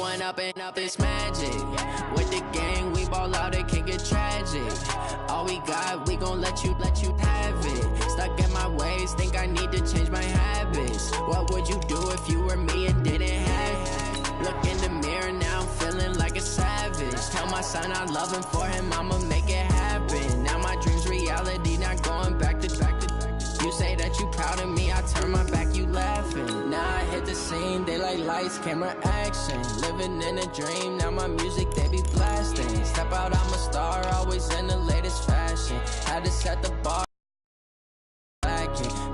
Going up and up, it's magic. With the gang, we ball out, it can get tragic. All we got, we gon' let you have it. Stuck in my ways, think I need to change my habits. What would you do if you were me and didn't have it? Look in the mirror, now I'm feeling like a savage. Tell my son I love him, for him I'ma make it happen. Now my dream's reality, not going back to. You say that you proud of me, I turn my back, you laughing. Now I hit the scene, they like lights, camera, action. Living in a dream, now my music, they be blasting. Step out, I'm a star, always in the latest fashion. Had to set the bar.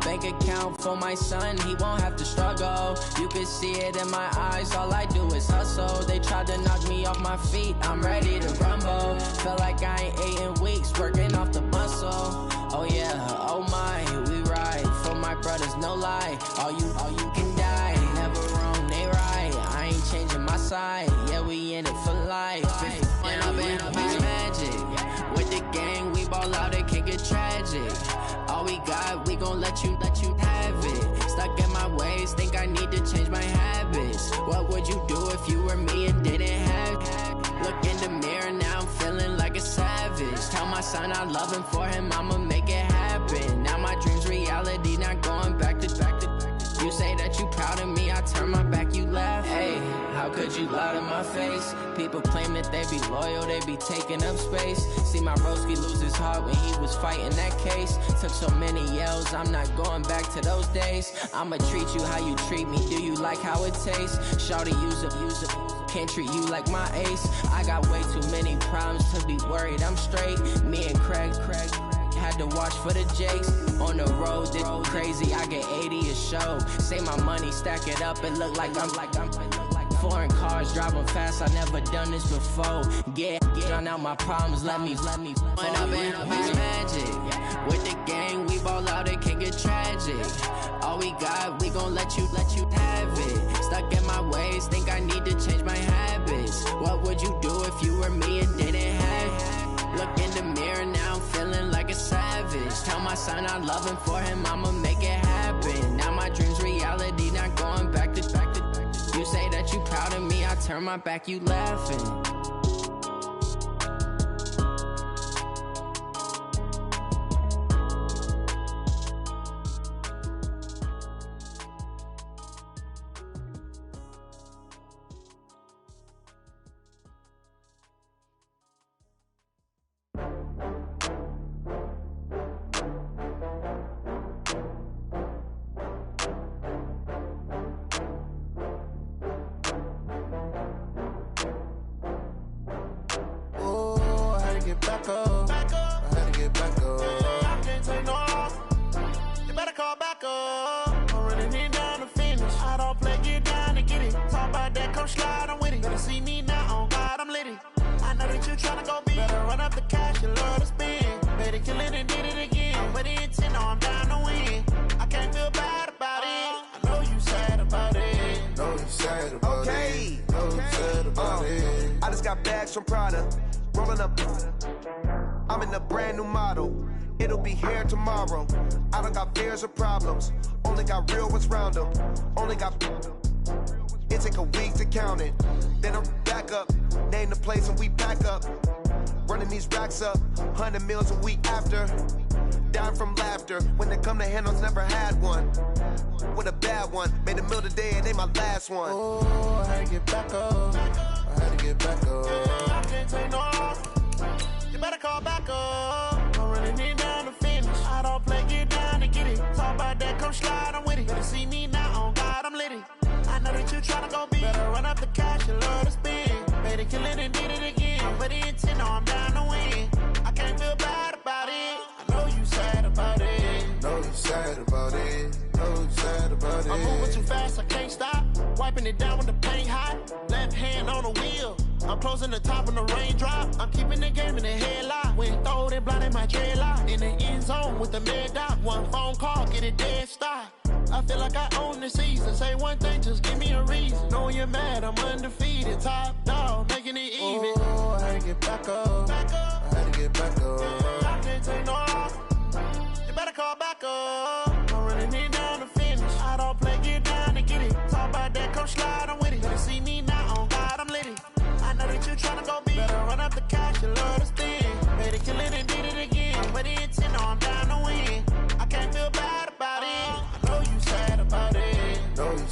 Bank account for my son, he won't have to struggle. You can see it in my eyes, all I do is hustle. They tried to knock me off my feet, I'm ready to rumble. Feel like I ain't ate in weeks, working off the muscle. Oh yeah, oh my, we ride for my brothers, no lie. All you can die, never wrong, they right. I ain't changing my side, yeah, we in it for life. And I've been magic. With the gang, we ball out, it can get tragic. All we got, we gon' let you have it. Stuck in my ways, think I need to change my habits. What would you do if you were me and didn't have it? Look in the mirror, now I'm feeling like a savage. Tell my son I love him, for him I'ma make it happen. Now my dream's reality, not going back to. You say that you proud of me, I turn my back, you laugh. Hey, how could you lie to my face? People claim that they be loyal, they be taking up space. See my broski lose his heart when he was fighting that case. Took so many yells, I'm not going back to those days. I'ma treat you how you treat me, do you like how it tastes? Shawty, use it, can't treat you like my ace. I got way too many problems to be worried, I'm straight. Me and Craig had to watch for the Jakes. On the road, this crazy, I get 80 a show. Say my money, stack it up, it look like I'm foreign cars, driving fast, I never done this before. Get drown out my problems, let me When up and up, it's magic. With the gang, we ball out, it can get tragic. All we got, we gon' let you have it. Stuck in my ways, think I need to change my habits. What would you do if you were me and didn't have it? Look in the mirror, now I'm feeling like a savage. Tell my son I love him, for him I'ma make it happen. Now my dream's reality, not going back to. You say that you proud of me, I turn my back, you laughing. From Prada, rolling up. I'm in a brand new model. It'll be here tomorrow. I don't got fears or problems. Only got real ones round them. Only got. It take a week to count it. Then I'm back up. Name the place and we back up. Running these racks up. 100 meals a week after. Dying from laughter. When it come to handles, never had one. With a bad one. Made a meal today and ain't my last one. Oh, I had to get back up. I had to get back up. I can't take no loss. You better call back up. I'm running it down to finish. I don't play, get down to get it. Talk about that, come slide, I'm with it. Better see me now, on God, I'm litty. I know that you tryna go big. Better run up the cash, you love to spend. Better kill it and did it again. I put it in 10, no, I'm down to win. I can't feel bad about it. I know you sad about it. Know you sad about it. Know you sad about it. I'm moving too fast, I can't stop. Wiping it down with the paint hot. Left hand on the wheel. I'm closing the top on the raindrop. I'm keeping the game in the headlock. When throwed and blinded my dreadlock. In the end zone with the mid dot. One phone call, get it dead stop. I feel like I own the season. Say one thing, just give me a reason. Knowing you're mad, I'm undefeated. Top dog, making it even. Oh, I had to get back up. I had to get back up. I can't take no loss. You better call back up. I'm running it down to finish. I don't play, get down to get it. Talk about that, come slide, I'm with it. Better see me now, on God, I'm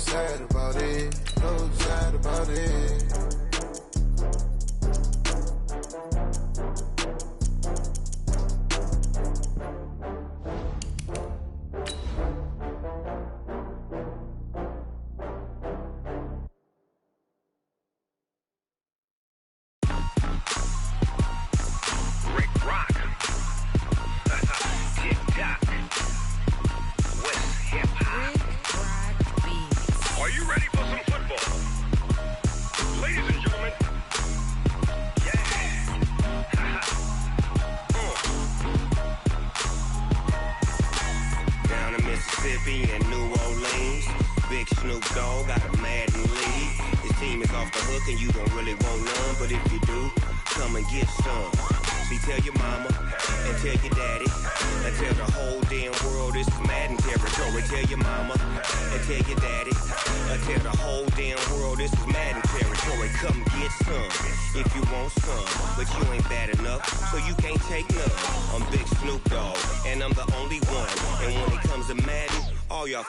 sad about it, no sad about it.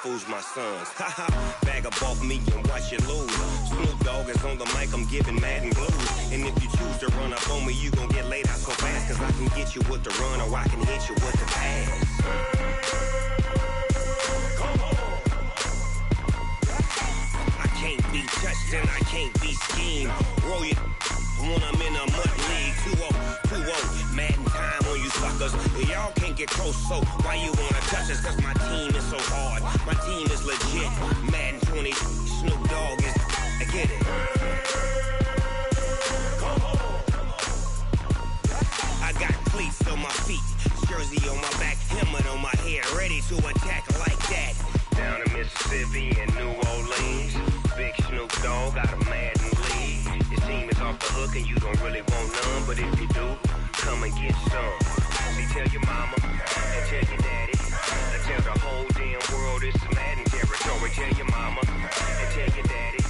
Fools my sons. Haha, bag up off me and watch you lose. Snoop Dogg is on the mic, I'm giving Madden blues. And if you choose to run up on me, you gon' get laid out so fast. Cause I can get you with the run or I can hit you with the pass. Come on. I can't be touched and I can't be schemed. Roll you when I'm in a mud league. 2-0, Madden time on you suckers. Y'all can't get close, so why you wanna touch us? Cause my team is so hard. My team is legit. Madden 20, Snoop Dogg is. I get it. Come on. I got cleats on my feet, jersey on my back, helmet on my head, ready to attack like that. Down in Mississippi and New Orleans, big Snoop Dogg got a Madden league. His team is off the hook and you don't really want none, but if you do, come and get some. See, tell your mama and tell your daddy. Tell the whole damn world this is Madden territory. Tell your mama and tell your daddy.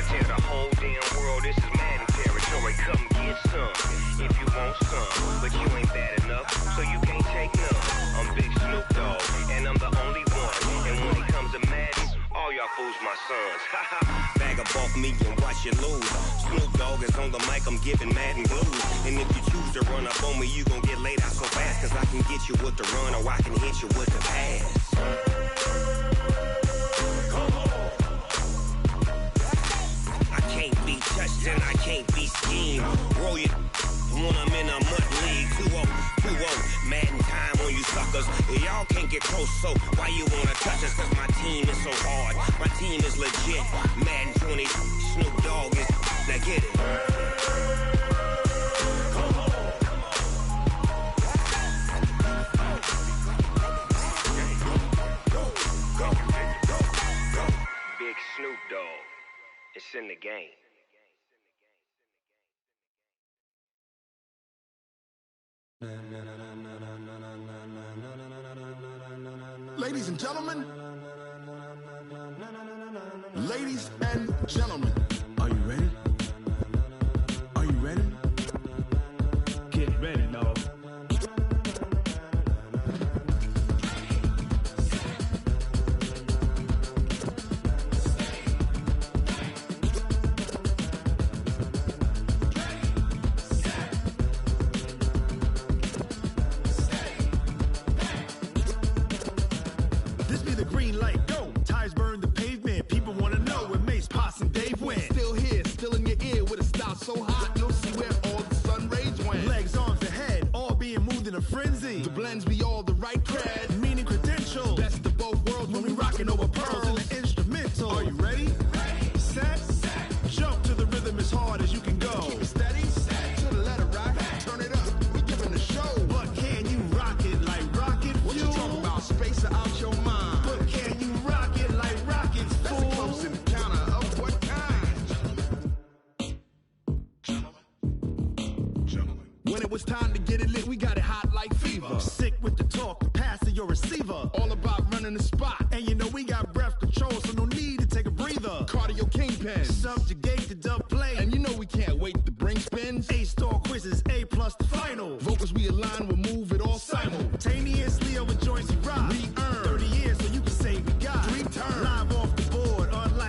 Tell the whole damn world this is Madden territory. Come get some if you want some, but you ain't bad enough, so you can't take none. I'm Big Snoop Dogg, and I'm the only one. And when it comes to Madden, all y'all fools my sons. Bag up off me and watch you lose. Snoop Dogg is on the mic, I'm giving Madden blues. And if you choose to run up on me, you gon' get laid out so fast. Cause I can get you with the run or I can hit you with the pass. Come on. I can't be touched and I can't be schemed. Roll you when I'm in a mud league. 2-0, Madden time on you suckers. Y'all can't get close, so why you wanna touch us? Cause my team is so hard. My team is legit. Madden 20, Snoop Dogg is. Now get it. Big Snoop Dogg. It's in the game. Ladies and gentlemen, ladies and gentlemen, are you ready? Are you ready? Get ready, dog. This be the green light, go. Tires burn the pavement. People wanna know where Mace, Posse, and Dave went. Still here, still in your ear with a style so hot, you'll see where all the sun rays went. Legs, arms, and head, all being moved in a frenzy. The blends be all the right cred, meaning credentials. Best of both worlds when we rockin' over pearls in the instrumental. Are you ready? Set, jump to the rhythm as hard as you can go. Keep it steady, to the letter rock, turn it up, we giving the show. But can you rock it like rocket fuel? What you talking about, space out your mind? But can you rock it like rockets, fool? That's a close encounter of what kind? Gentlemen. When it was time to get it lit, we got it hot like fever. Sick with the talk, the pass to your receiver. All about running the spot. And you know we got breath control, so no need to take a breather. Cardio kingpin, subjugate the dub play. And you know we can't wait to bring spins. A-star quizzes, A+ the final. Vocals we align, we'll move it all simultaneously over joints we rock. We earn 30 years, so you can say we got 3 turns. Live off the board, unlike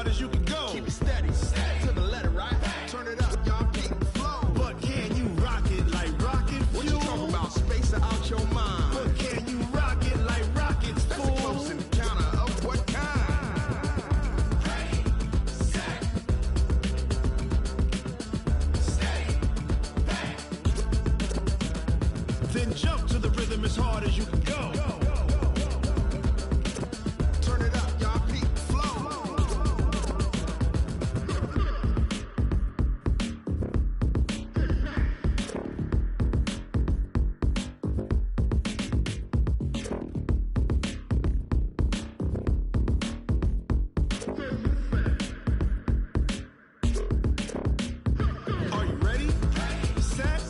hard as you can go. Keep it steady, to the letter, right? Turn it up, y'all keep the flow. But can you rock it like rocket fuel? What you talking about? Space out your mind. But can you rock it like rockets, fool? That's a close encounter of what kind? Ready, set, steady, back. Then jump to the rhythm as hard as you can go. Turn it up, y'all peak flow. Are you ready? Set,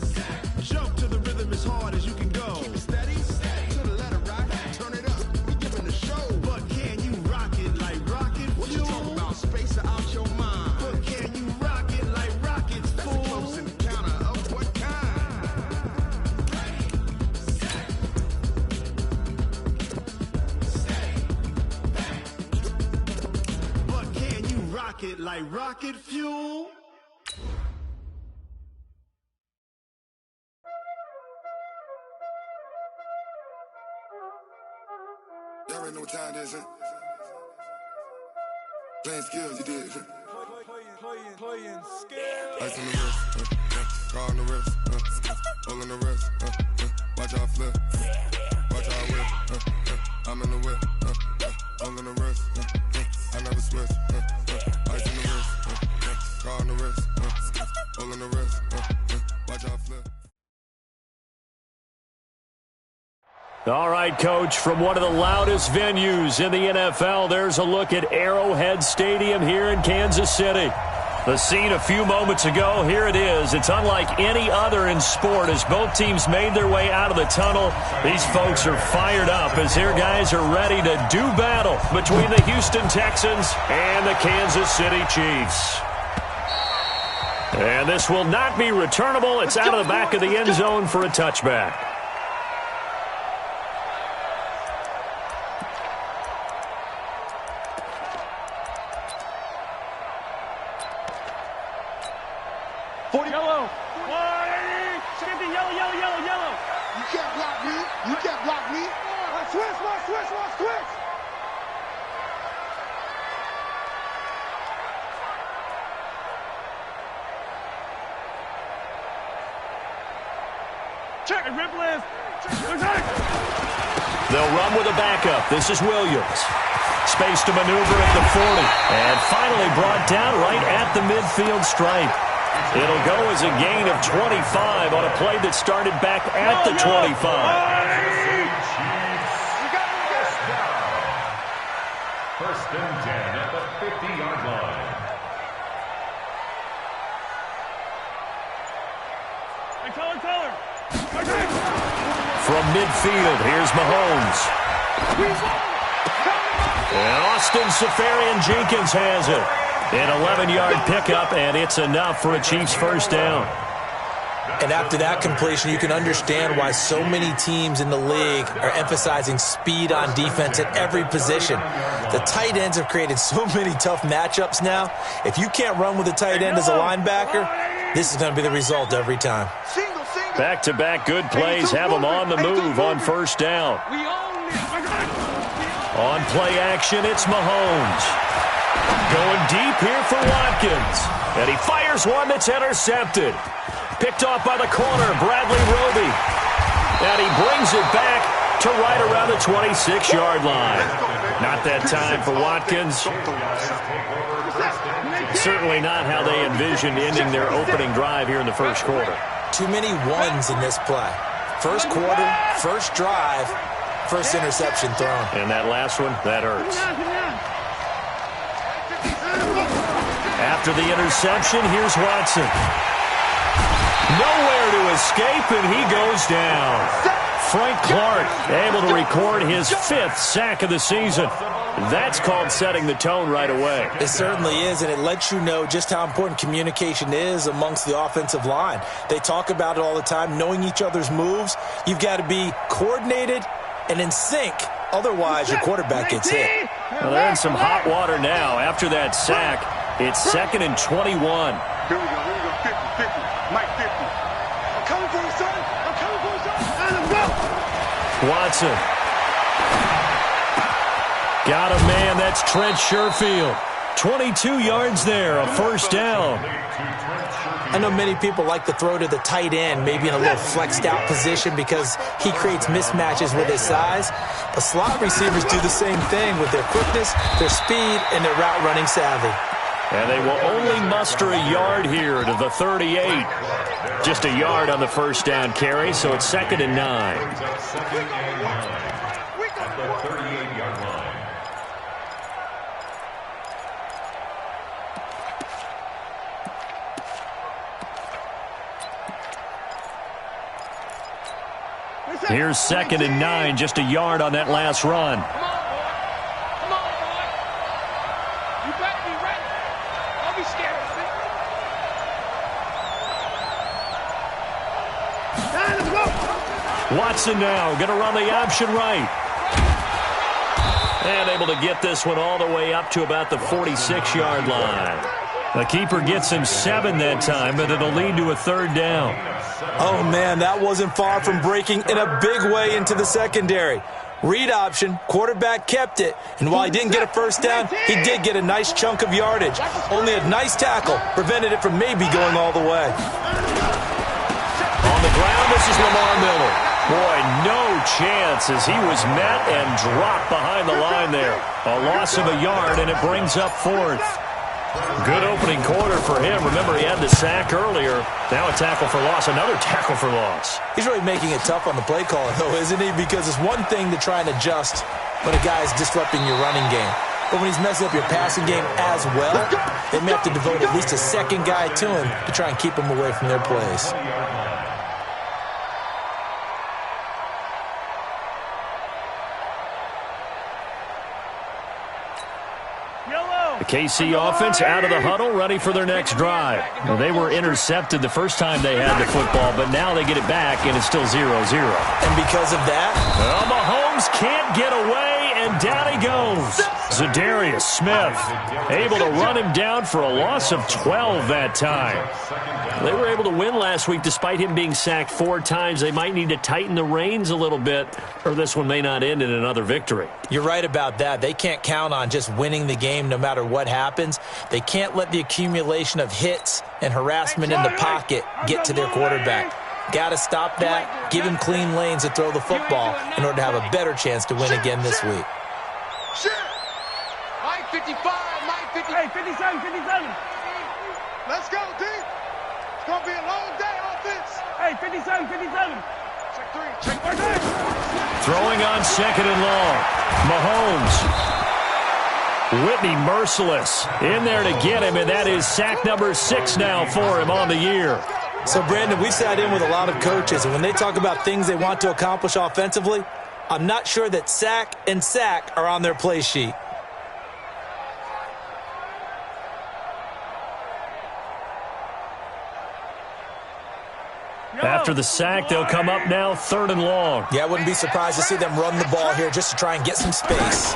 jump to the rhythm as hard as you can go. Keep it steady, to the letter, right? Turn it up, we giving the show. But can you rock it like rocket fuel? What you talking about? Space out your mind. But can you rock it like rockets, fool? That's a close encounter of what kind? Ready, set, steady, back. But can you rock it like rocket fuel? Y'all already know what time it is, huh? Playing skills, you did. Playing skills. Ice on the wrist, car on the wrist, all on the wrist, watch out flip, watch out whip, I'm in the whip, all on the wrist, I never switch, ice on the wrist, car on the wrist, all on the wrist, watch out flip. All right, Coach, from one of the loudest venues in the NFL, there's a look at Arrowhead Stadium here in Kansas City. The scene a few moments ago, here it is. It's unlike any other in sport as both teams made their way out of the tunnel. These folks are fired up as their guys are ready to do battle between the Houston Texans and the Kansas City Chiefs. And this will not be returnable. It's out of the back of the end zone for a touchback. Yellow. 180. Get the yellow. You can't block me. You can't block me. Switch. Check it, rip left. They'll run with a backup. This is Williams. Space to maneuver at the 40. And finally brought down right at the midfield stripe. It'll go as a gain of 25 on a play that started back at the 25. First and 10 at the 50-yard line. Color. From midfield, here's Mahomes. And Austin Safarian-Jenkins has it. An 11-yard pickup, and it's enough for a Chiefs first down. And after that completion, you can understand why so many teams in the league are emphasizing speed on defense at every position. The tight ends have created so many tough matchups now. If you can't run with a tight end as a linebacker, this is going to be the result every time. Back-to-back good plays have them on the move on first down. On play action, it's Mahomes. Going deep here for Watkins. And he fires one that's intercepted. Picked off by the corner, Bradley Roby. And he brings it back to right around the 26-yard line. Not that time for Watkins. Certainly not how they envisioned ending their opening drive here in the first quarter. Too many ones in this play. First quarter, first drive, first interception thrown. And that last one, that hurts. After the interception, here's Watson. Nowhere to escape, and he goes down. Frank Clark able to record his 5th sack of the season. That's called setting the tone right away. It certainly is, and it lets you know just how important communication is amongst the offensive line. They talk about it all the time, knowing each other's moves. You've got to be coordinated and in sync. Otherwise, your quarterback gets hit. Well, they're in some hot water now. After that sack, it's 2nd and 21. Here we go. 50. Mike 50. I'm coming for you, son. I'm coming for you, son. And let's go. Watson. Got a man. That's Trent Sherfield. 22 yards there, a first down. I know many people like to throw to the tight end, maybe in a little flexed out position because he creates mismatches with his size. But slot receivers do the same thing with their quickness, their speed, and their route running savvy. And they will only muster a yard here to the 38. Just a yard on the first down carry, so it's 2nd and 9. At the 38-yard line. Here's 2nd and 9, just a yard on that last run. Come on, boy. You better be ready. Don't be scared of it. Watson now going to run the option right. And able to get this one all the way up to about the 46-yard line. The keeper gets him 7 that time, but it'll lead to a 3rd down. Oh, man, that wasn't far from breaking in a big way into the secondary. Read option, quarterback kept it, and while he didn't get a first down, he did get a nice chunk of yardage. Only a nice tackle prevented it from maybe going all the way. On the ground, this is Lamar Miller. Boy, no chance as he was met and dropped behind the line there. A loss of a yard, and it brings up 4th. Good opening quarter for him. Remember, he had the sack earlier. Now a tackle for loss, another tackle for loss. He's really making it tough on the play caller, though, isn't he? Because it's one thing to try and adjust when a guy's disrupting your running game. But when he's messing up your passing game as well, they may have to devote at least a second guy to him to try and keep him away from their plays. The KC offense out of the huddle, ready for their next drive. Now, they were intercepted the first time they had the football, but now they get it back, and it's still 0-0. And because of that, well, Mahomes can't get away, and down he goes. Zadarius Smith able to run him down for a loss of 12 that time. They were able to win last week despite him being sacked 4 times. They might need to tighten the reins a little bit, or this one may not end in another victory. You're right about that. They can't count on just winning the game no matter what happens. They can't let the accumulation of hits and harassment in the pocket get to their quarterback. Got to stop that, give him clean lanes to throw the football in order to have a better chance to win again this week. Mike 55, Mike 50. Hey, 57, 57. Let's go, D. It's going to be a long day offense. Hey, 57, 57. Check 3, check 3. Throwing on 2nd and long. Mahomes. Whitney merciless in there to get him, and that is sack number 6 now for him on the year. So, Brandon, we've sat in with a lot of coaches, and when they talk about things they want to accomplish offensively, I'm not sure that sack and sack are on their play sheet. After the sack, they'll come up now 3rd and long. Yeah, I wouldn't be surprised to see them run the ball here just to try and get some space.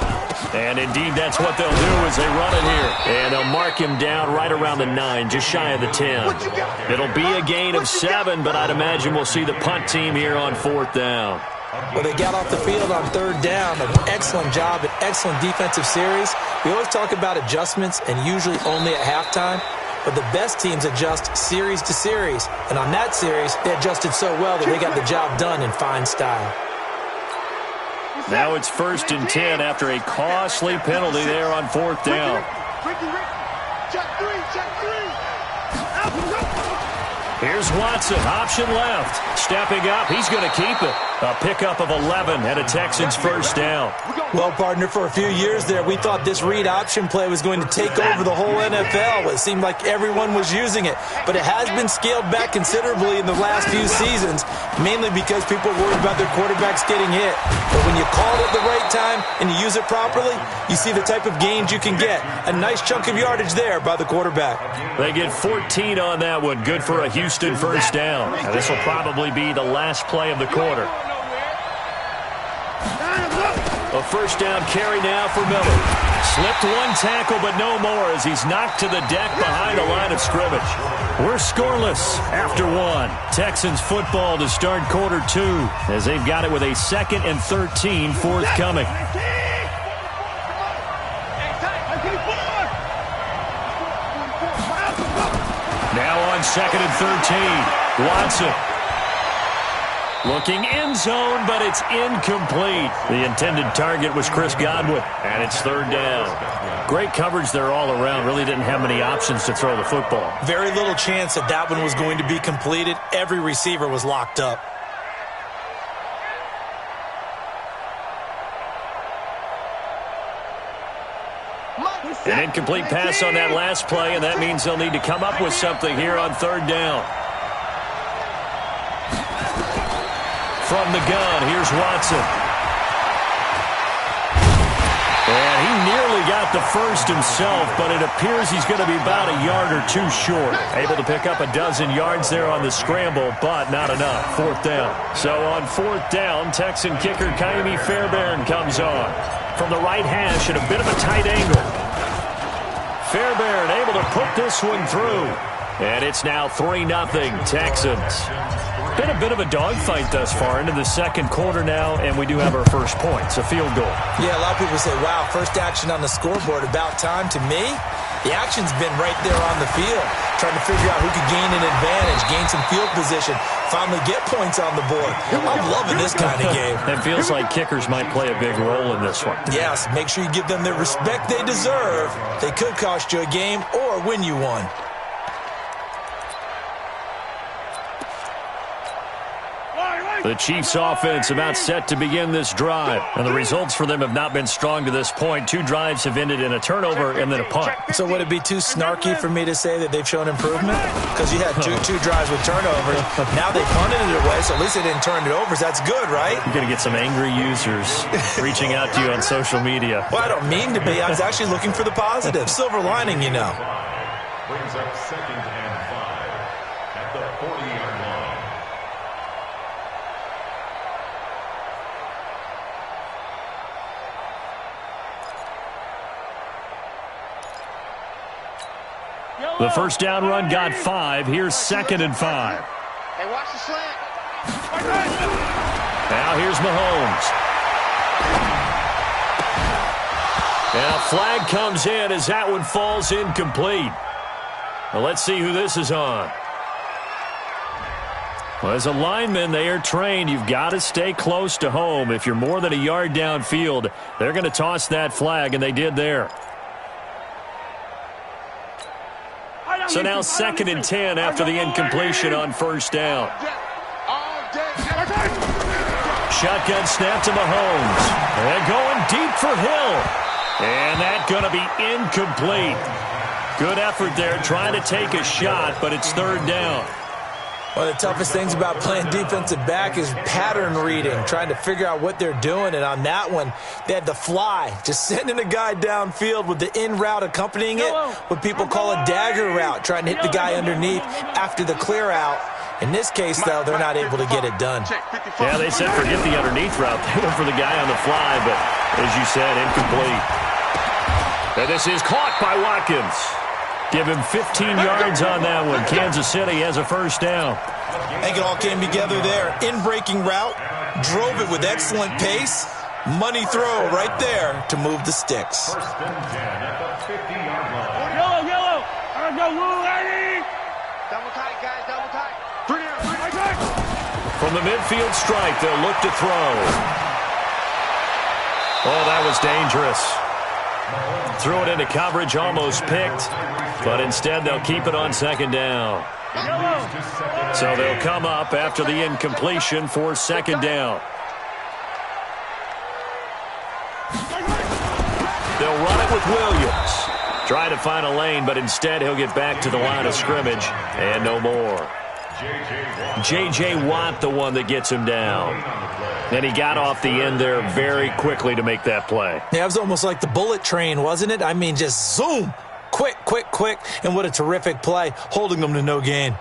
And indeed, that's what they'll do as they run it here. And they'll mark him down right around the 9, just shy of the 10. It'll be a gain of 7, but I'd imagine we'll see the punt team here on 4th down. Well, they got off the field on 3rd down. An excellent job, an excellent defensive series. We always talk about adjustments, and usually only at halftime. But the best teams adjust series to series. And on that series, they adjusted so well that they got the job done in fine style. Now it's 1st and 10 after a costly penalty there on 4th down. Check 3, check 3. Here's Watson, option left. Stepping up, he's going to keep it. A pickup of 11 and a Texans first down. Well, partner, for a few years there, we thought this read option play was going to take over the whole NFL. It seemed like everyone was using it. But it has been scaled back considerably in the last few seasons, mainly because people are worried about their quarterbacks getting hit. But when you call it at the right time and you use it properly, you see the type of gains you can get. A nice chunk of yardage there by the quarterback. They get 14 on that one. Good for a Houston first down. Now, this will probably be the last play of the quarter. A first down carry now for Miller. Slipped one tackle, but no more as he's knocked to the deck behind the line of scrimmage. We're scoreless after one. Texans football to start quarter two as they've got it with a 2nd and 13 forthcoming. Now on 2nd and 13, Watson. Looking end zone, but it's incomplete. The intended target was Chris Godwin, and it's 3rd down. Great coverage there all around. Really didn't have many options to throw the football. Very little chance that that one was going to be completed. Every receiver was locked up. An incomplete pass on that last play, and that means they'll need to come up with something here on 3rd down. From the gun, here's Watson. And he nearly got the first himself, but it appears he's going to be about a yard or two short. Able to pick up a dozen yards there on the scramble, but not enough. 4th down. So on 4th down, Texan kicker Kaimi Fairbairn comes on. From the right hash at a bit of a tight angle. Fairbairn able to put this one through. And it's now 3-0 Texans. Been a bit of a dogfight thus far into the 2nd quarter now, and we do have our first points, a field goal. Yeah, a lot of people say, wow, first action on the scoreboard, about time. To me, the action's been right there on the field, trying to figure out who could gain an advantage, gain some field position, finally get points on the board. I'm loving this kind of game. It feels like kickers might play a big role in this one. Yes, make sure you give them the respect they deserve. They could cost you a game or win you one. The Chiefs offense about set to begin this drive. And the results for them have not been strong to this point. 2 drives have ended in a turnover and then a punt. So would it be too snarky for me to say that they've shown improvement? Because you had two drives with turnovers. Now they punted it away, so at least they didn't turn it over. So that's good, right? You're going to get some angry users reaching out to you on social media. Well, I don't mean to be. I was actually looking for the positive. Silver lining, you know. Brings up 2nd and 5 at the 40-yard line. The first down run got 5. Here's 2nd and 5. Hey, watch the slant. Now here's Mahomes. And a flag comes in as that one falls incomplete. Well, let's see who this is on. Well, as a lineman, they are trained. You've got to stay close to home. If you're more than a yard downfield, they're going to toss that flag, and they did there. So now 2nd and 10 after the incompletion on 1st down. Shotgun snap to Mahomes. And going deep for Hill. And that's going to be incomplete. Good effort there trying to take a shot, but it's 3rd down. One of the toughest things about playing defensive back is pattern reading, trying to figure out what they're doing. And on that one, they had the fly, just sending a guy downfield with the in route accompanying it, what people call a dagger route, trying to hit the guy underneath after the clear out. In this case, though, they're not able to get it done. Yeah, they said forget the underneath route. They went for the guy on the fly, but as you said, incomplete. And this is caught by Watkins. Give him 15 yards on that one. Kansas City has a first down. I think it all came together there. In-breaking route, drove it with excellent pace. Money throw right there to move the sticks. First and 10 at the 50-yard line. Yellow. I go, ready. Double tight, guys, double tight. From the midfield strike, they'll look to throw. Oh, that was dangerous. Threw it into coverage, almost picked, but instead they'll keep it on 2nd down. So they'll come up after the incompletion for 2nd down. They'll run it with Williams. Try to find a lane, but instead he'll get back to the line of scrimmage and no more. J.J. Watt, the one that gets him down. And he got off the end there very quickly to make that play. Yeah, it was almost like the bullet train, wasn't it? I mean, just zoom. Quick. And what a terrific play, holding them to no gain.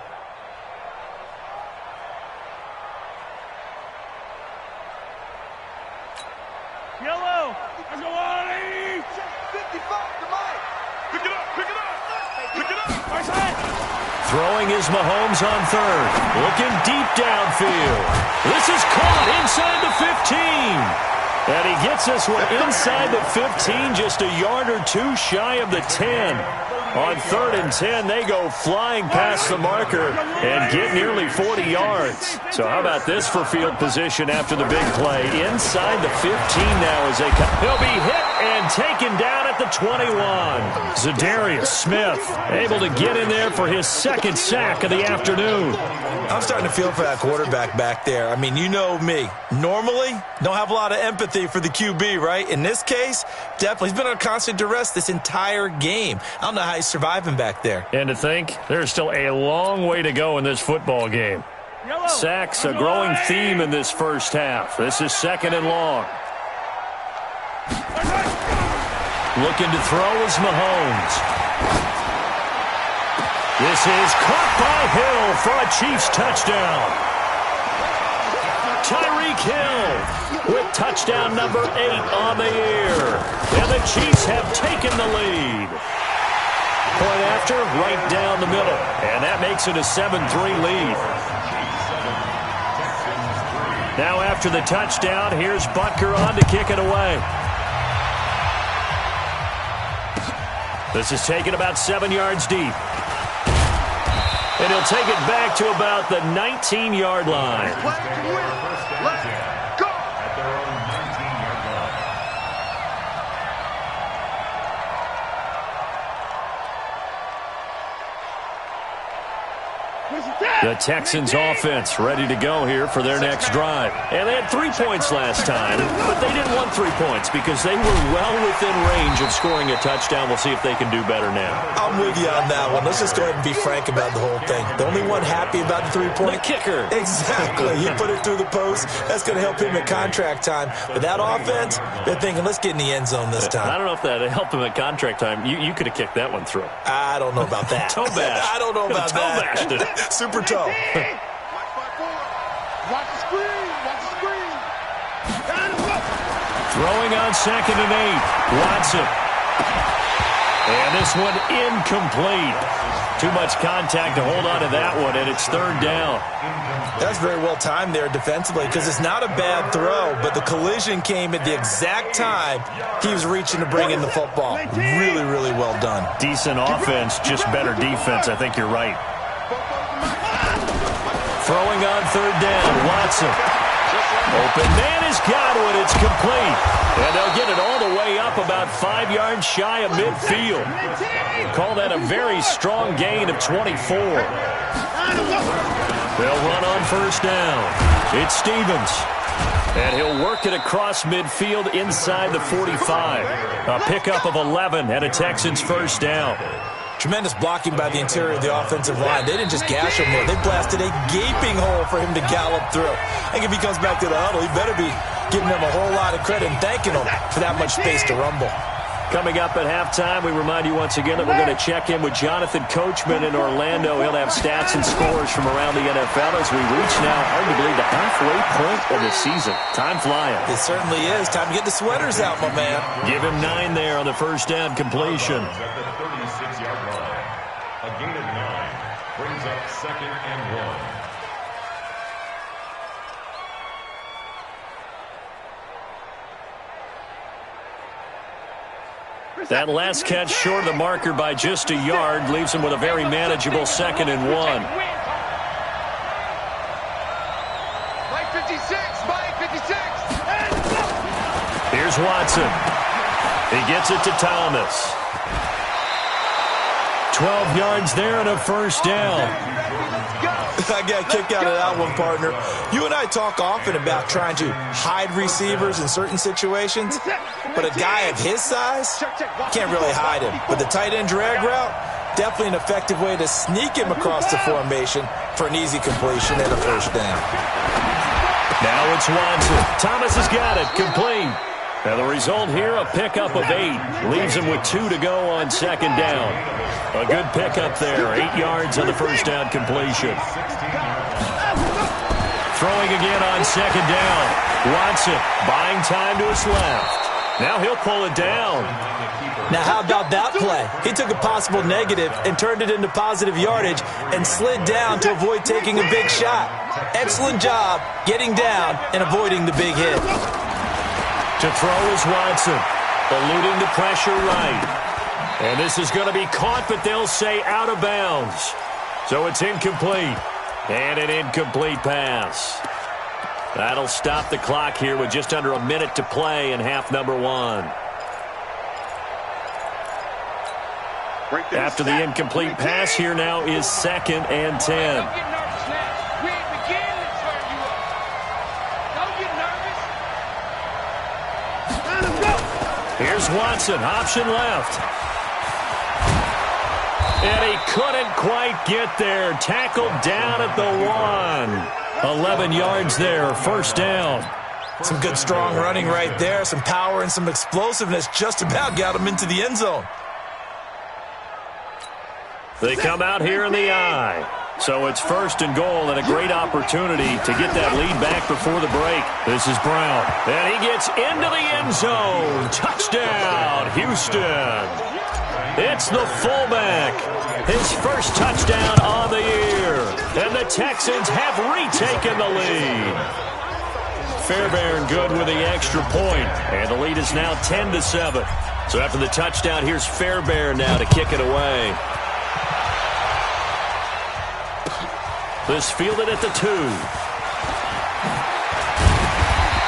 Yellow. I go, 55. Throwing is Mahomes on third. Looking deep downfield. This is caught inside the 15. And he gets this one inside the 15, just a yard or two shy of the 10. On 3rd and 10, they go flying past the marker and get nearly 40 yards. So how about this for field position after the big play? Inside the 15 now as they come. He'll be hit and taken down at the 21. Za'Darius Smith able to get in there for his second sack of the afternoon. I'm starting to feel for that quarterback back there. I mean, you know me. Normally, don't have a lot of empathy for the QB, right? In this case, definitely. He's been on constant duress this entire game. I don't know how he's surviving back there. And to think, there's still a long way to go in this football game. Sacks, a growing theme in this first half. This is 2nd and long. Looking to throw is Mahomes. This is caught by Hill for a Chiefs touchdown. Tyreek Hill with touchdown number 8 on the year. And the Chiefs have taken the lead. Point after, right down the middle. And that makes it a 7-3 lead. Now after the touchdown, here's Butker on to kick it away. This is taken about 7 yards deep. And he'll take it back to about the 19-yard line. Let's go! At their own 19-yard line. The Texans offense ready to go here for their next drive. And they had 3 points last time, but they didn't want 3 points because they were well within range of scoring a touchdown. We'll see if they can do better now. I'm with you on that one. Let's just go ahead and be frank about the whole thing. The only one happy about the 3-point? The kicker. Exactly. He put it through the post. That's going to help him at contract time. But that offense, they're thinking, let's get in the end zone this time. I don't know if that helped him at contract time. You could have kicked that one through. I don't know about that. Toe bash. I don't know about Toe that. bashed it. Super toe. Watch the screen. Watch the screen. Throwing on 2nd and 8. Watson. And this one incomplete. Too much contact to hold on to that one, and it's 3rd down. That's very well timed there defensively because it's not a bad throw, but the collision came at the exact time he was reaching to bring in the football. Really, really well done. Decent offense, just better defense. I think you're right. Throwing on 3rd down, Watson. Open man is Godwin. It's complete. And they'll get it all the way up about 5 yards shy of midfield. Call that a very strong gain of 24. They'll run on 1st down. It's Stevens. And he'll work it across midfield inside the 45. A pickup of 11 and a Texans 1st down. Tremendous blocking by the interior of the offensive line. They didn't just gash him there. They blasted a gaping hole for him to gallop through. I think if he comes back to the huddle, he better be giving them a whole lot of credit and thanking them for that much space to rumble. Coming up at halftime, we remind you once again that we're going to check in with Jonathan Coachman in Orlando. He'll have stats and scores from around the NFL as we reach now arguably the halfway point of the season. Time flying. It certainly is. Time to get the sweaters out, my man. Give him 9 there on the 1st down completion. At the 36-yard line. A gain of 9 brings up 2nd and 1. That last catch short of the marker by just a yard leaves him with a very manageable 2nd and 1. Mike 56, Mike 56. Here's Watson. He gets it to Thomas. 12 yards there and a 1st down. I got a kick out of that one, partner. You and I talk often about trying to hide receivers in certain situations, but a guy of his size can't really hide him. But the tight end drag route, definitely an effective way to sneak him across the formation for an easy completion and a 1st down. Now it's Watson. Thomas has got it. Complete. And the result here, a pickup of 8. Leaves him with 2 to go on 2nd down. A good pickup there. 8 yards on the 1st down completion. Throwing again on 2nd down. Watson buying time to his left. Now he'll pull it down. Now, how about that play? He took a possible negative and turned it into positive yardage and slid down to avoid taking a big shot. Excellent job getting down and avoiding the big hit. To throw is Watson, eluding the pressure right. And this is going to be caught, but they'll say out of bounds. So it's incomplete. And an incomplete pass. That'll stop the clock here with just under a minute to play in half number 1. After the incomplete pass, here now is 2nd and 10. Here's Watson, option left. And he couldn't quite get there. Tackled down at the 1. 11 yards there, first down. Some good strong running right there. Some power and some explosiveness just about got him into the end zone. They come out here in the eye. So it's 1st and goal and a great opportunity to get that lead back before the break. This is Brown. And he gets into the end zone. Touchdown, Houston. It's the fullback. His first touchdown on the year. And the Texans have retaken the lead. Fairbairn good with the extra point. And the lead is now 10-7. So after the touchdown, here's Fairbairn now to kick it away. This fielded at the 2.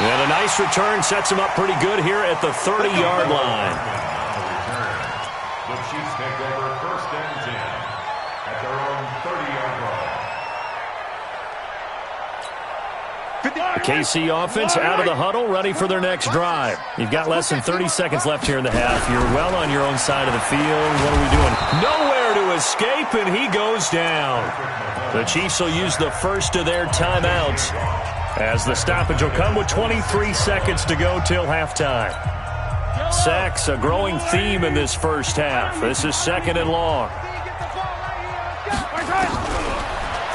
And a nice return sets him up pretty good here at the 30-yard line. The Chiefs take over 1st and 10 at their own 30-yard line. The KC offense out of the huddle, ready for their next drive. You've got less than 30 seconds left here in the half. You're well on your own side of the field. What are we doing? Nowhere to escape, and he goes down. The Chiefs will use the first of their timeouts as the stoppage will come with 23 seconds to go till halftime. Sacks, a growing theme in this first half. This is 2nd and long.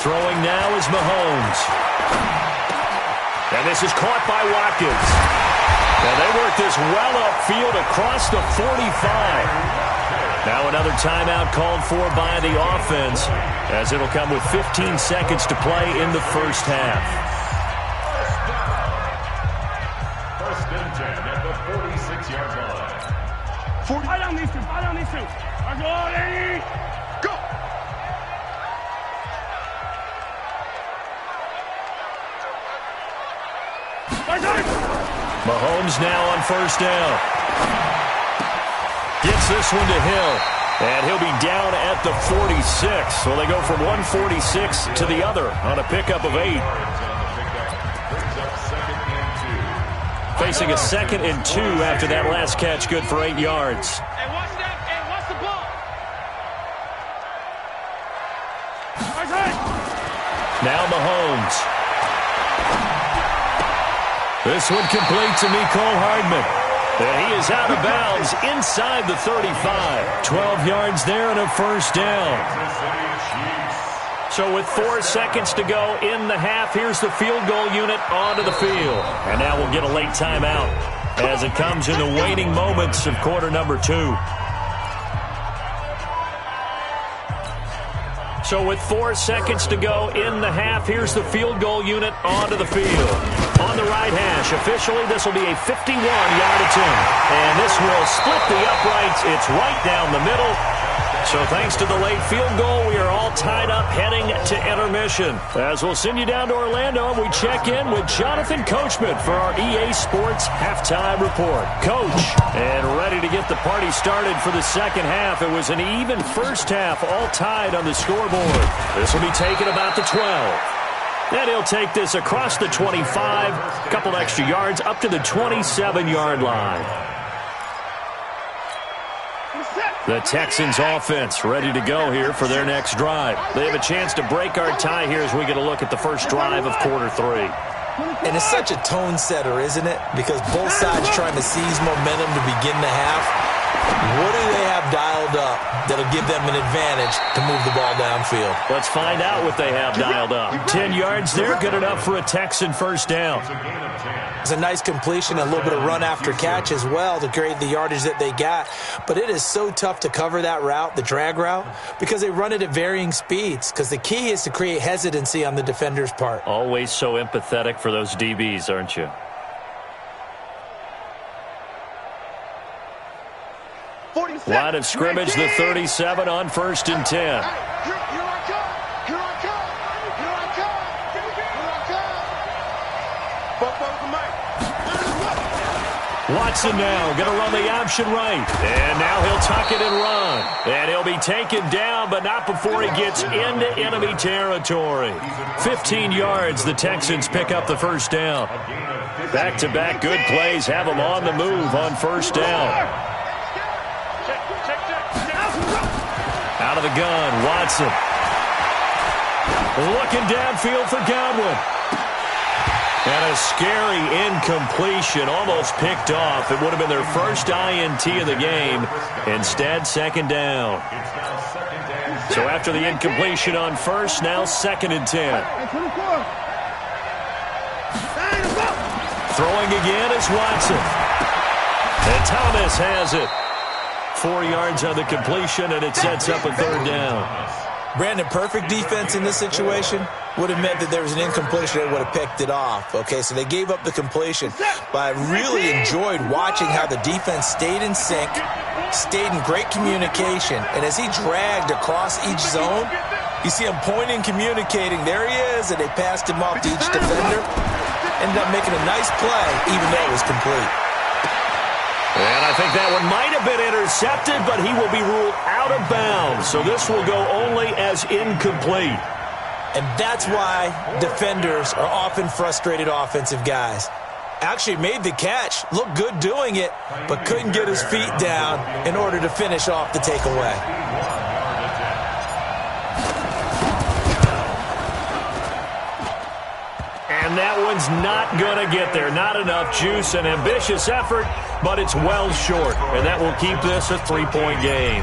Throwing now is Mahomes. And this is caught by Watkins. And they work this well upfield across the 45. Now another timeout called for by the offense as it'll come with 15 seconds to play in the first half. 1st and 10 at the 46-yard line. I don't need to. Go! Mahomes now on 1st down. Gets this one to Hill. And he'll be down at the 46. So they go from 146 to the other on a pickup of 8. Facing a 2nd and 2 after that last catch, good for 8 yards. Hey, watch that. Hey, watch the ball. Now Mahomes. This one complete to Mecole Hardman. And he is out of bounds inside the 35. 12 yards there and a first down. So with 4 seconds to go in the half, here's the field goal unit onto the field. And now we'll get a late timeout as it comes in the waning moments of quarter number 2. So with 4 seconds to go in the half, here's the field goal unit onto the field. On the right hash, officially this will be a 51-yard attempt. And this will split the uprights. It's right down the middle. So thanks to the late field goal, we are all tied up heading to intermission. As we'll send you down to Orlando, we check in with Jonathan Coachman for our EA Sports Halftime Report. Coach, and ready to get the party started for the second half. It was an even first half, all tied on the scoreboard. This will be taken about the 12. Then he'll take this across the 25, a couple extra yards up to the 27-yard line. The Texans offense ready to go here for their next drive. They have a chance to break our tie here as we get a look at the first drive of quarter 3. And it's such a tone setter, isn't it? Because both sides trying to seize momentum to begin the half. What do they have dialed up that'll give them an advantage to move the ball downfield? Let's find out what they have dialed up. 10 yards there, good enough for a Texan first down. It's a nice completion, a little bit of run after catch as well to create the yardage that they got. But it is so tough to cover that route, the drag route, because they run it at varying speeds. Because the key is to create hesitancy on the defender's part. Always so empathetic for those DBs, aren't you? Line of scrimmage, the 37 on 1st and 10. Here I come. Here I come. Here I come. Here I come. Both over Mike. Watson now going to run the option right. And now he'll tuck it and run. And he'll be taken down, but not before he gets into enemy territory. 15 yards, the Texans pick up the first down. Back-to-back good plays have them on the move on 1st down. Out of the gun, Watson. Looking downfield for Godwin. And a scary incompletion, almost picked off. It would have been their first INT of the game. Instead, 2nd down. So after the incompletion on 1st, now 2nd and 10. Throwing again is Watson. And Thomas has it. 4 yards on the completion, and it sets up a 3rd down. Brandon, perfect defense in this situation would have meant that there was an incompletion. They would have picked it off. Okay, so they gave up the completion. But I really enjoyed watching how the defense stayed in sync, stayed in great communication, and as he dragged across each zone, you see him pointing, communicating. There he is, and they passed him off to each defender. Ended up making a nice play, even though it was complete. And I think that one might have been intercepted, but he will be ruled out of bounds. So this will go only as incomplete. And that's why defenders are often frustrated offensive guys. Actually made the catch, looked good doing it, but couldn't get his feet down in order to finish off the takeaway. And that one's not going to get there. Not enough juice. An ambitious effort, but it's well short. And that will keep this a 3-point game.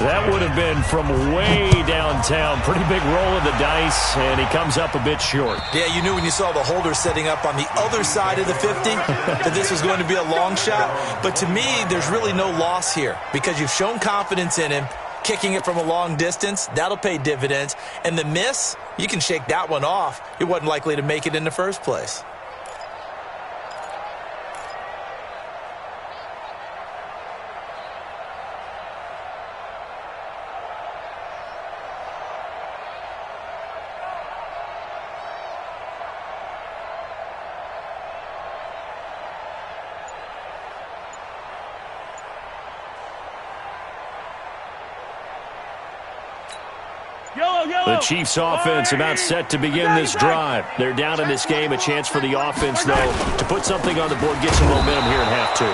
That would have been from way downtown. Pretty big roll of the dice, and he comes up a bit short. Yeah, you knew when you saw the holder setting up on the other side of the 50 that this was going to be a long shot. But to me, there's really no loss here because you've shown confidence in him. Kicking it from a long distance, that'll pay dividends. And the miss, you can shake that one off. He wasn't likely to make it in the first place. The Chiefs offense about set to begin this drive. They're down in this game. A chance for the offense, though, to put something on the board, get some momentum here in half 2.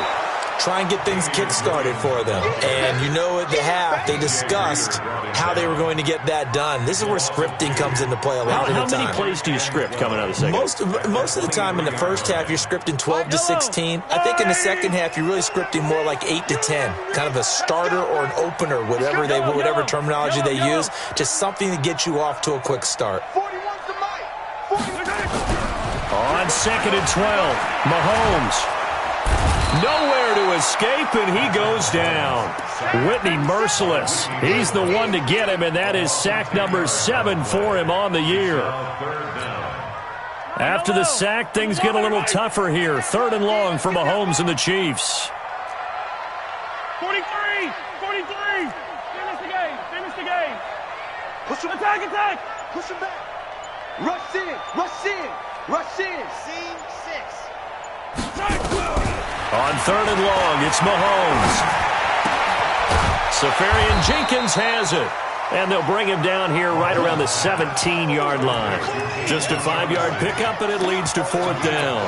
Try and get things kick-started for them. And you know at the half, they discussed how they were going to get that done. This is where scripting comes into play a lot of the time. How many plays do you script coming out of the second? Most of the time in the first half, you're scripting 12 to 16. I think in the second half, you're really scripting more like 8 to 10. Kind of a starter or an opener, whatever terminology they use. Just something to get you off to a quick start. On 2nd and 12, Mahomes. Nowhere to escape, and he goes down. Whitney merciless. He's the one to get him, and that is sack number 7 for him on the year. After the sack, things get a little tougher here. 3rd and long for Mahomes and the Chiefs. 43! 43! Finish the game! Finish the game! Push him. Attack! Attack! Push him back! Rush in! Rush in! Rush in! Scene 6. On 3rd and long, it's Mahomes. Safarian Jenkins has it. And they'll bring him down here right around the 17-yard line. Just a 5-yard pickup, and it leads to 4th down.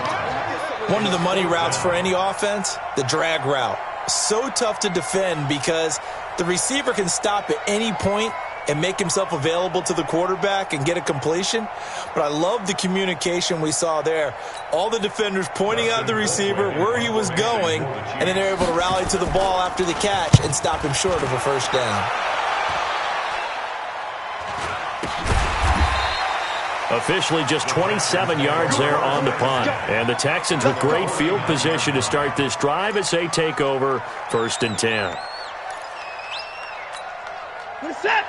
One of the money routes for any offense, the drag route. So tough to defend because the receiver can stop at any point and make himself available to the quarterback and get a completion. But I love the communication we saw there. All the defenders pointing out the receiver where he was going, and then they're able to rally to the ball after the catch and stop him short of a first down. Officially just 27 yards there on the punt. And the Texans with great field position to start this drive as they take over 1st and 10. Set.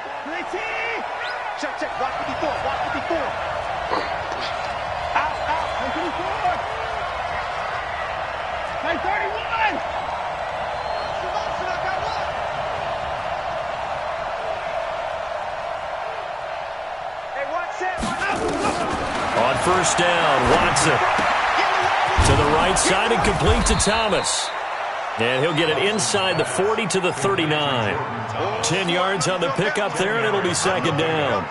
Check, check. Watch 54. Watch 54. Out. 24. 31. Hey, watch it. On 1st down, Watson to the right side and complete to Thomas. And he'll get it inside the 40 to the 39. 10 yards on the pickup there, and it'll be 2nd down.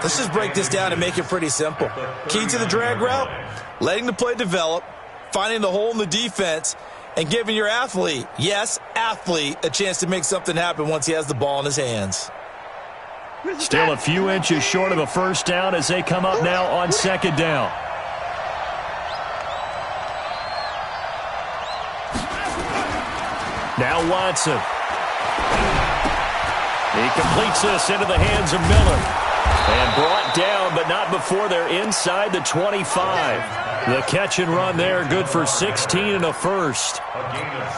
Let's just break this down and make it pretty simple. Key to the drag route, letting the play develop, finding the hole in the defense, and giving your athlete, yes, athlete, a chance to make something happen once he has the ball in his hands. Still a few inches short of a first down as they come up now on 2nd down. Now Watson. He completes this into the hands of Miller. And brought down, but not before they're inside the 25. The catch and run there, good for 16 and a first.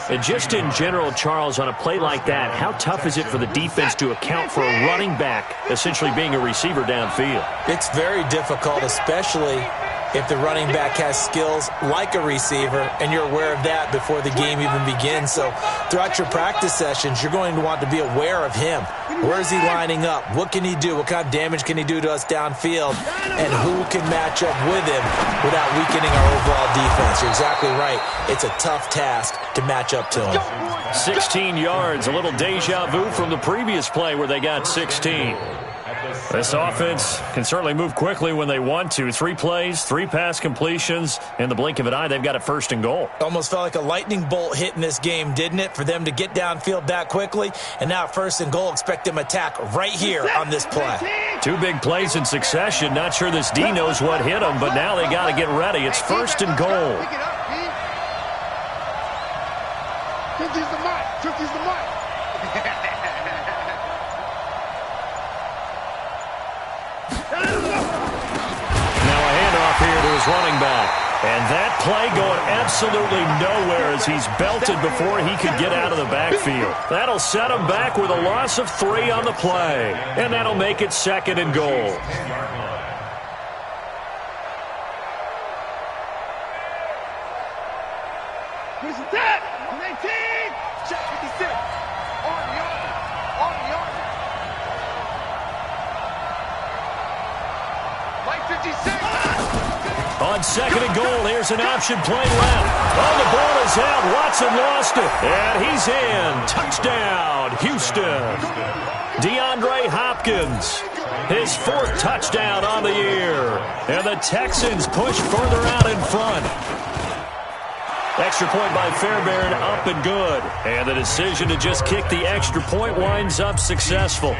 And just in general, Charles, on a play like that, how tough is it for the defense to account for a running back essentially being a receiver downfield? It's very difficult, especially if the running back has skills like a receiver, and you're aware of that before the game even begins. So throughout your practice sessions, you're going to want to be aware of him. Where is he lining up? What can he do? What kind of damage can he do to us downfield? And who can match up with him without weakening our overall defense? You're exactly right. It's a tough task to match up to him. 16 yards, a little deja vu from the previous play where they got 16. This offense can certainly move quickly when they want to. 3 plays, 3 pass completions. In the blink of an eye, they've got a 1st and goal. Almost felt like a lightning bolt hit in this game, didn't it? For them to get downfield that quickly. And now 1st and goal, expect them to attack right here on this play. 2 big plays in succession. Not sure this D knows what hit them, but now they got to get ready. It's 1st and goal. 50's the mark. 50's the mark. Here to his running back. And that play going absolutely nowhere as he's belted before he could get out of the backfield. That'll set him back with a loss of 3 on the play. And that'll make it 2nd and goal. Where's the tap? 19. Check 56. On the arm. Mike 56. On 2nd and goal, here's an option play left. Oh, the ball is out. Watson lost it. And he's in. Touchdown, Houston. DeAndre Hopkins, his 4th touchdown on the year. And the Texans push further out in front. Extra point by Fairbairn, up and good. And the decision to just kick the extra point winds up successful.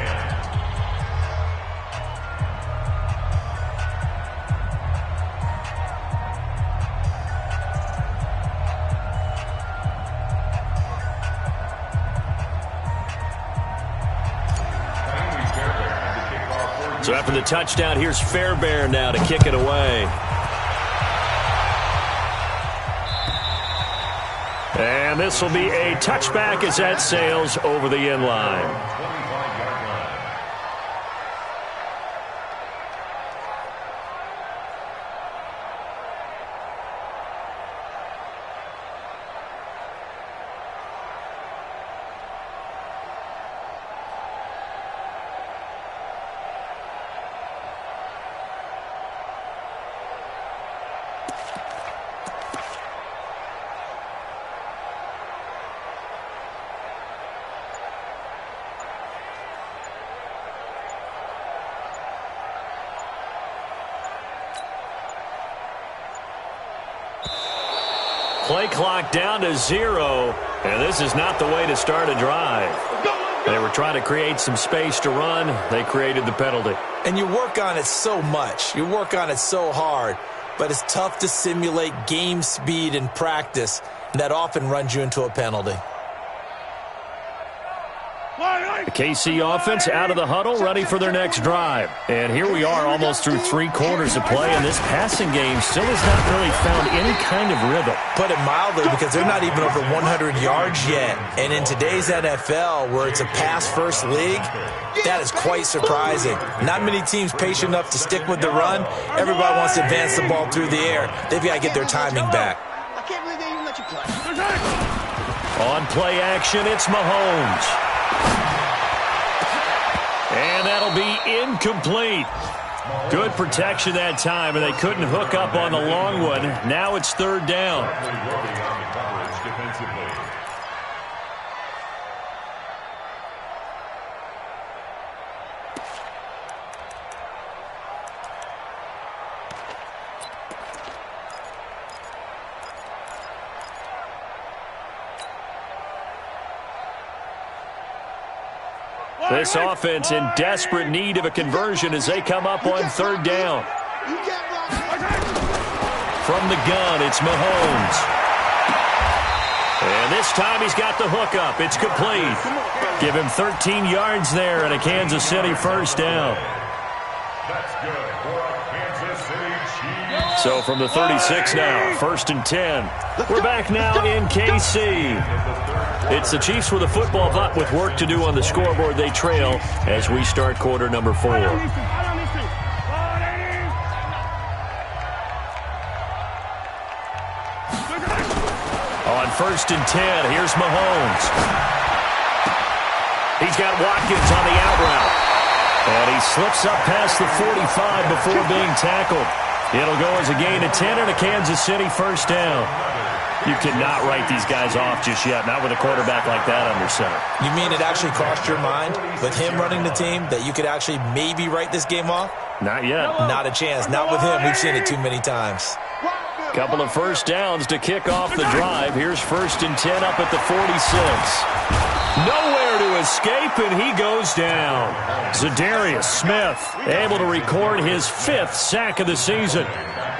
So after the touchdown, here's Fairbairn now to kick it away. And this will be a touchback as that sails over the end line. Play clock down to 0, and this is not the way to start a drive. They were trying to create some space to run. They created the penalty. And you work on it so much. You work on it so hard. But it's tough to simulate game speed in practice. That often runs you into a penalty. The KC offense out of the huddle, ready for their next drive. And here we are almost through 3 quarters of play, and this passing game still has not really found any kind of rhythm. Put it mildly, because they're not even over 100 yards yet. And in today's NFL, where it's a pass-first league, that is quite surprising. Not many teams patient enough to stick with the run. Everybody wants to advance the ball through the air. They've got to get their timing back. I can't believe they even let you play. On play action, it's Mahomes. And that'll be incomplete. Good protection that time, and they couldn't hook up on the long one. Now it's 3rd down. This offense in desperate need of a conversion as they come up on 3rd down. From the gun, it's Mahomes. And this time he's got the hookup. It's complete. Give him 13 yards there and a Kansas City 1st down. That's good for a Kansas City Chiefs. So from the 36 now, 1st and 10. We're back now in KC. It's the Chiefs with a football, but with work to do on the scoreboard, they trail as we start quarter number 4. On 1st and 10, here's Mahomes. He's got Watkins on the out route. And he slips up past the 45 before being tackled. It'll go as a gain of 10 and a Kansas City 1st down. You cannot write these guys off just yet, not with a quarterback like that under center. You mean it actually crossed your mind with him running the team that you could actually maybe write this game off? Not yet. Not a chance. Not with him. We've seen it too many times. Couple of 1st downs to kick off the drive. Here's 1st and 10 up at the 46. Nowhere to escape, and he goes down. Za'Darius Smith able to record his 5th sack of the season.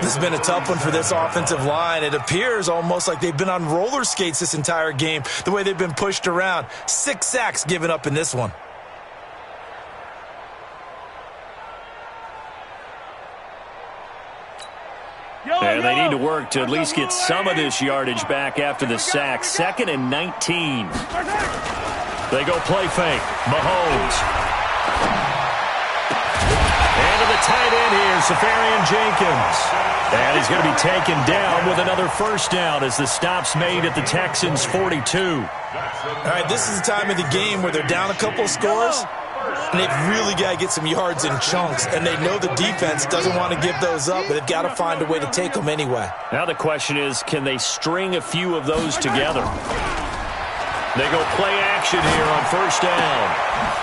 This has been a tough one for this offensive line. It appears almost like they've been on roller skates this entire game, the way they've been pushed around. 6 sacks given up in this one. And they need to work to at least get some of this yardage back after the sack. 2nd and 19. They go play fake. Mahomes. And to the tight end here, Safarian Jenkins. And he's going to be taken down with another 1st down as the stop's made at the Texans' 42. All right, this is the time of the game where they're down a couple of scores, and they've really got to get some yards in chunks, and they know the defense doesn't want to give those up, but they've got to find a way to take them anyway. Now the question is, can they string a few of those together? They go play action here on 1st down.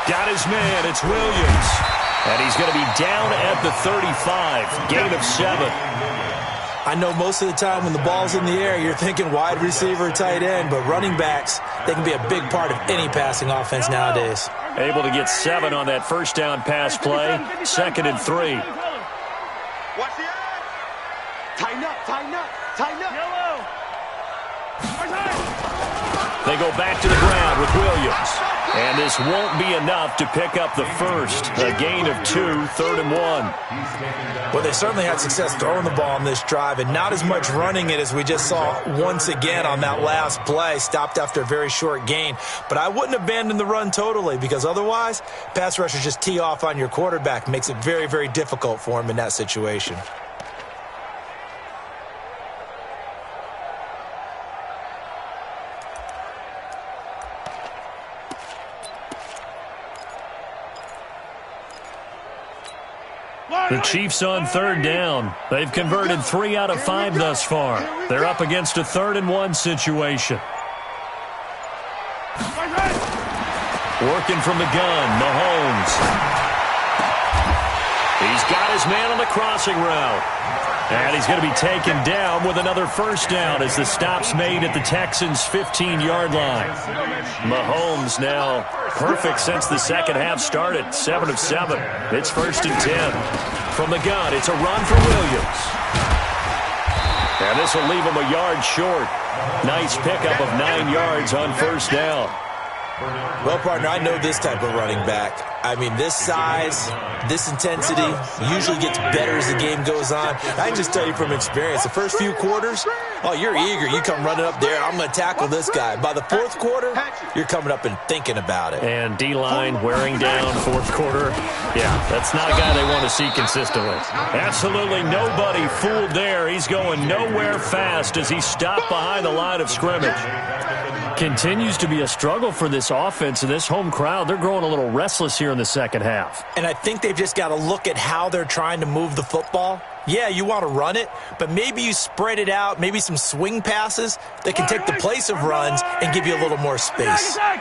Got his man, it's Williams. And he's going to be down at the 35, gain of 7. I know most of the time when the ball's in the air, you're thinking wide receiver, tight end, but running backs, they can be a big part of any passing offense nowadays. Able to get 7 on that 1st down pass play, 2nd and 3. Watch the eye. Tighten up, tighten up, tighten up. They go back to the ground with Williams. And this won't be enough to pick up the 1st. A gain of 2, 3rd and 1. Well, they certainly had success throwing the ball on this drive and not as much running it as we just saw once again on that last play. Stopped after a very short gain. But I wouldn't abandon the run totally, because otherwise, pass rushers just tee off on your quarterback. Makes it very, very difficult for him in that situation. The Chiefs on 3rd down. They've converted 3 out of 5 thus far. They're up against a 3rd and 1 situation. Working from the gun, Mahomes. He's got his man on the crossing route. And he's going to be taken down with another first down as the stop's made at the Texans' 15-yard line. Mahomes now perfect since the second half started, 7 of 7. It's 1st and 10. From the gun, it's a run for Williams. And this will leave him a yard short. Nice pickup of 9 yards on first down. Well, partner, I know this type of running back. I mean, this size, this intensity usually gets better as the game goes on. I can just tell you from experience, the first few quarters, oh, you're eager. You come running up there, I'm going to tackle this guy. By the fourth quarter, you're coming up and thinking about it. And D-line wearing down fourth quarter. Yeah, that's not a guy they want to see consistently. Absolutely nobody fooled there. He's going nowhere fast as he stopped behind the line of scrimmage. Continues to be a struggle for this offense and this home crowd. They're growing a little restless here in the second half. And I think they've just got to look at how they're trying to move the football. Yeah, you want to run it, but maybe you spread it out, maybe some swing passes that can take the place of runs and give you a little more space. Hey,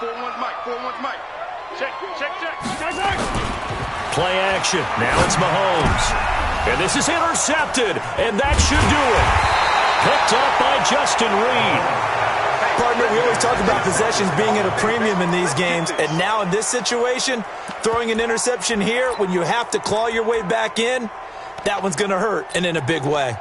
4-1 Mike, 4-1 Mike. Check. Play action. Now it's Mahomes. And this is intercepted, and that should do it. Picked up by Justin Reed. Partner, we always talk about possessions being at a premium in these games, and now in this situation, throwing an interception here when you have to claw your way back in, that one's going to hurt, and in a big way.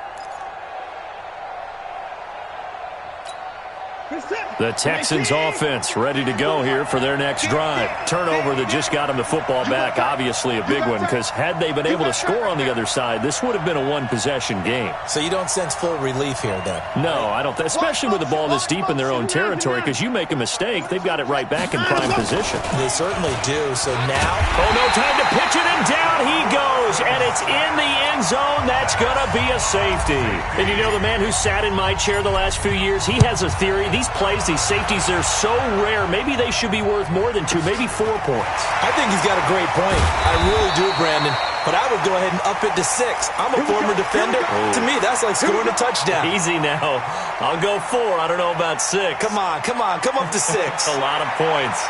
The Texans offense ready to go here for their next drive. Turnover that just got them the football back, obviously a big one, because had they been able to score on the other side, this would have been a one-possession game. So you don't sense full relief here, then? No, I don't, especially with the ball this deep in their own territory, because you make a mistake, they've got it right back in prime position. They certainly do. So now... Oh, no time to pitch it, and down he goes, and it's in the end zone. That's going to be a safety. And you know, the man who sat in my chair the last few years, he has a theory. These plays, these safeties, they're so rare. Maybe they should be worth more than 2, maybe 4 points. I think he's got a great point. I really do, Brandon. But I would go ahead and up it to 6. I'm a former defender. To me, that's like scoring a touchdown. Easy now. I'll go 4. I don't know about 6. Come on. Come up to 6. A lot of points.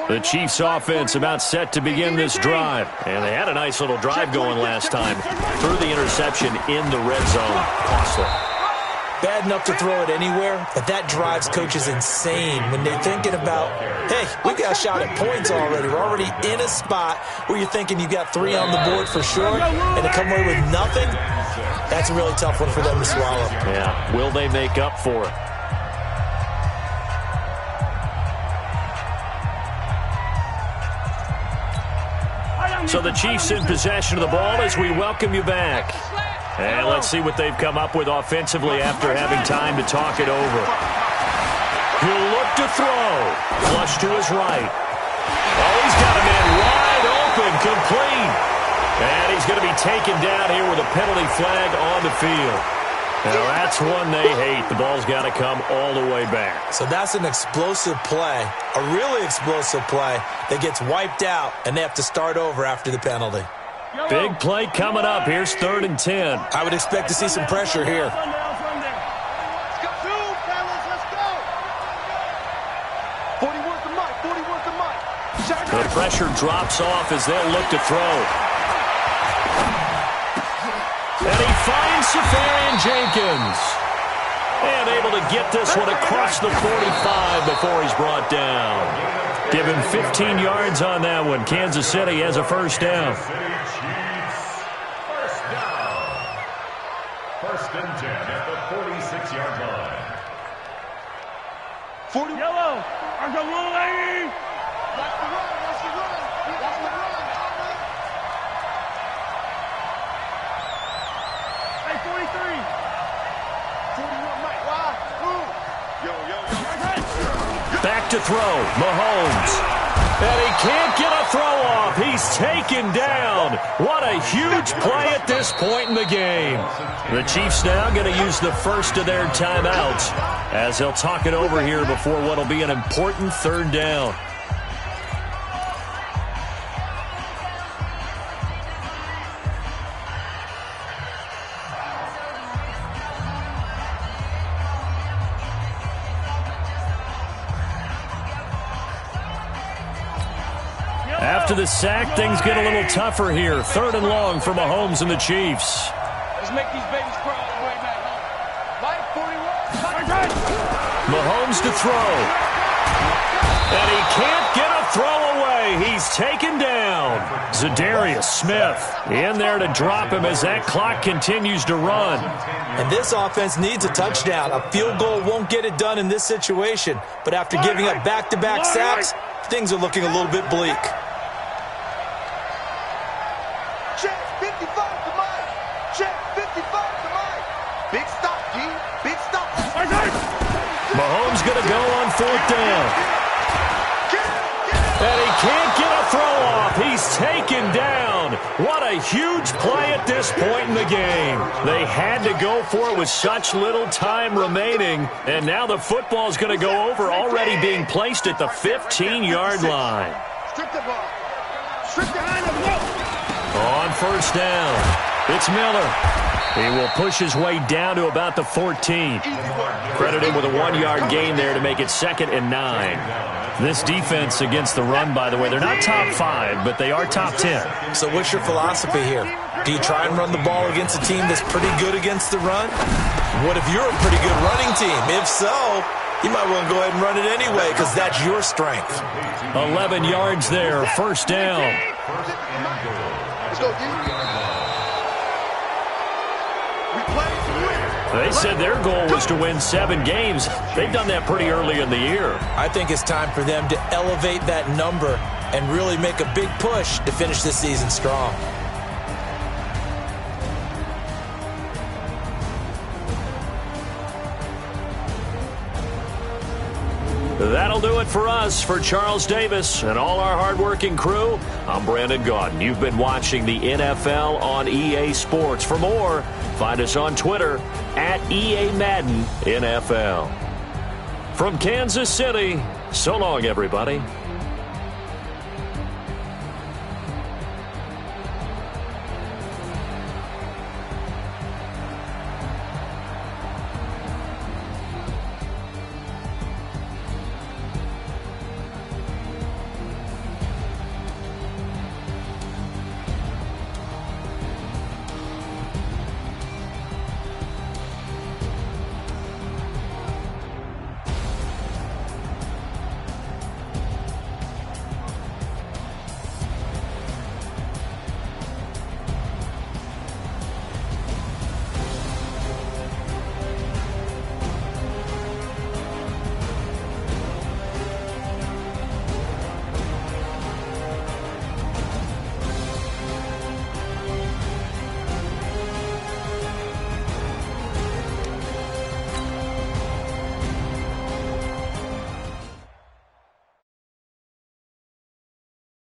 The Chiefs offense about set to begin this drive. And they had a nice little drive going last time. Threw the interception in the red zone. Costly. Bad enough to throw it anywhere, but that drives coaches insane when they're thinking about, hey, we've got a shot at points already. We're already in a spot where you're thinking you've got 3 on the board for sure, and to come away with nothing, that's a really tough one for them to swallow. Yeah, will they make up for it? So the Chiefs in possession of the ball as we welcome you back. And let's see what they've come up with offensively after having time to talk it over. He'll look to throw. Flush to his right. Oh, he's got a man wide open, complete. And he's going to be taken down here with a penalty flag on the field. Now, that's one they hate. The ball's got to come all the way back. So that's an explosive play, a really explosive play that gets wiped out, and they have to start over after the penalty. Big play coming up. Here's 3rd and 10. I would expect to see some pressure here. The pressure drops off as they'll look to throw. And he finds Safarian Jenkins. And able to get this one across the 45 before he's brought down. Give him 15 yards on that one. Kansas City has a first down. First and 10 at the 46-yard line. 40 yellow. Are the ruling? That's the run. That's the run. That's the run. Hey, 43. 41, Mike. Why? Yo. Back to throw. Mahomes. And he can't get a throw off. He's taken down. What a huge play at this point in the game. The Chiefs now going to use the first of their timeouts as they'll talk it over here before what will be an important 3rd down. After the sack, things get a little tougher here. 3rd and long for Mahomes and the Chiefs. Let's make these babies cry all the way back home. Light 41. Mahomes to throw. And he can't get a throw away. He's taken down. Zadarius Smith in there to drop him as that clock continues to run. And this offense needs a touchdown. A field goal won't get it done in this situation. But after giving up back-to-back sacks, things are looking a little bit bleak. Check 55 to Mike. Check 55 to Mike. Big stop, G. Big stop. Mahomes going to go on 4th down. And he can't get a throw off. He's taken down. What a huge play at this point in the game. They had to go for it with such little time remaining. And now the football's going to go over, already being placed at the 15-yard line. On 1st down, it's Miller. He will push his way down to about the 14. Credit him with a 1-yard gain there to make it 2nd and 9. This defense against the run, by the way, they're not top 5, but they are top 10. So what's your philosophy here? Do you try and run the ball against a team that's pretty good against the run? What if you're a pretty good running team? If so, you might want to go ahead and run it anyway because that's your strength. 11 yards there, 1st down. Let's go, D. They said their goal was to win 7 games. They've done that pretty early in the year. I think it's time for them to elevate that number and really make a big push to finish this season strong. That'll do it for us. For Charles Davis and all our hardworking crew, I'm Brandon Gaudin. You've been watching the NFL on EA Sports. For more, find us on Twitter at EA Madden NFL. From Kansas City, so long, everybody.